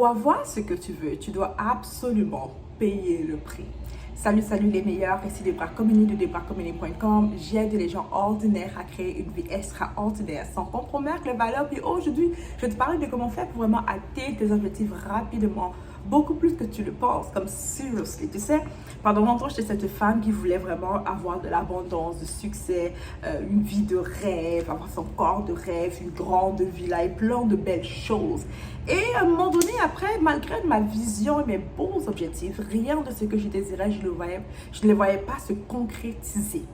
Pour avoir ce que tu veux, tu dois absolument payer le prix. Salut, salut les meilleurs, ici Debra Comini de debracomini.com. J'aide les gens ordinaires à créer une vie extraordinaire sans compromettre les valeurs. Puis aujourd'hui, je vais te parler de comment faire pour vraiment atteindre tes objectifs rapidement, beaucoup plus que tu le penses, comme seriously. Tu sais, pendant longtemps, j'étais cette femme qui voulait vraiment avoir de l'abondance, du succès, une vie de rêve, avoir son corps de rêve, une grande villa et plein de belles choses. Et à un moment donné, après, malgré ma vision et mes bons objectifs, rien de ce que je désirais, je ne les voyais pas se concrétiser.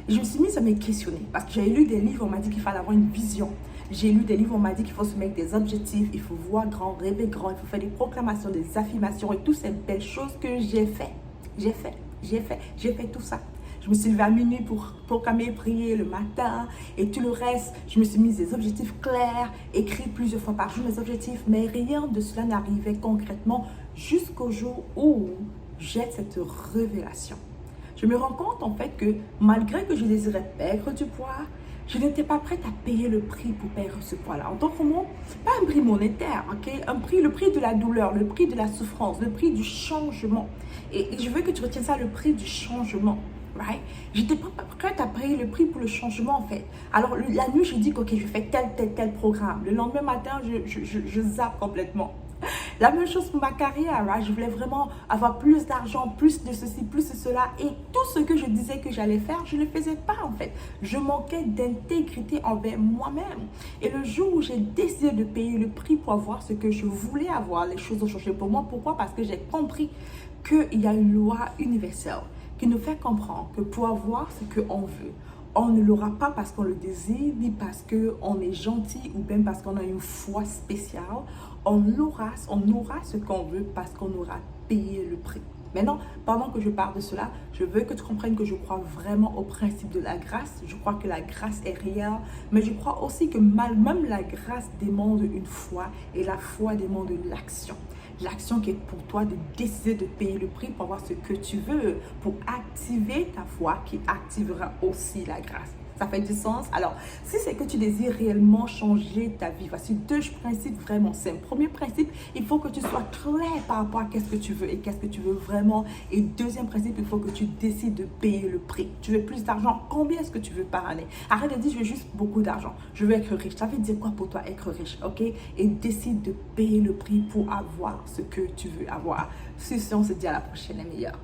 Et je me suis mise à me questionner parce que j'ai lu des livres, on m'a dit qu'il fallait avoir une vision. J'ai lu des livres, on m'a dit qu'il faut se mettre des objectifs, il faut voir grand, rêver grand, il faut faire des proclamations, des affirmations et toutes ces belles choses que j'ai fait. J'ai fait tout ça. Je me suis levée à minuit pour proclamer, prier le matin et tout le reste. Je me suis mise des objectifs clairs, écrits plusieurs fois par jour mes objectifs, mais rien de cela n'arrivait concrètement jusqu'au jour où j'ai cette révélation. Je me rends compte en fait que malgré que je désirais perdre du poids, je n'étais pas prête à payer le prix pour perdre ce poids-là. En tant que mot, pas un prix monétaire, ok? Le prix de la douleur, le prix de la souffrance, le prix du changement. Et je veux que tu retiennes ça, le prix du changement. Right? Je n'étais pas prête à payer le prix pour le changement en fait. Alors la nuit, je dis que ok, je fais tel programme. Le lendemain matin, je zappe complètement. La même chose pour ma carrière, right? Je voulais vraiment avoir plus d'argent, plus de ceci, plus de cela. Et tout ce que je disais que j'allais faire, je ne le faisais pas en fait. Je manquais d'intégrité envers moi-même. Et le jour où j'ai décidé de payer le prix pour avoir ce que je voulais avoir, les choses ont changé pour moi. Pourquoi? Parce que j'ai compris qu'il y a une loi universelle qui nous fait comprendre que pour avoir ce qu'on veut, on ne l'aura pas parce qu'on le désire, ni parce qu'on est gentil ou bien parce qu'on a une foi spéciale. On aura ce qu'on veut parce qu'on aura payé le prix. Maintenant, pendant que je parle de cela, je veux que tu comprennes que je crois vraiment au principe de la grâce. Je crois que la grâce est réelle, mais je crois aussi que même la grâce demande une foi et la foi demande l'action. L'action qui est pour toi de décider de payer le prix pour avoir ce que tu veux, pour activer ta foi qui activera aussi la grâce. Ça fait du sens? Alors, si c'est que tu désires réellement changer ta vie, voici deux principes vraiment simples. Premier principe, il faut que tu sois clair par rapport à qu'est-ce que tu veux et qu'est-ce que tu veux vraiment. Et deuxième principe, il faut que tu décides de payer le prix. Tu veux plus d'argent? Combien est-ce que tu veux par année? Arrête de dire, je veux juste beaucoup d'argent. Je veux être riche. Ça veut dire quoi pour toi être riche? Ok? Et décide de payer le prix pour avoir ce que tu veux avoir. Sur ce, on se dit à la prochaine, les meilleurs.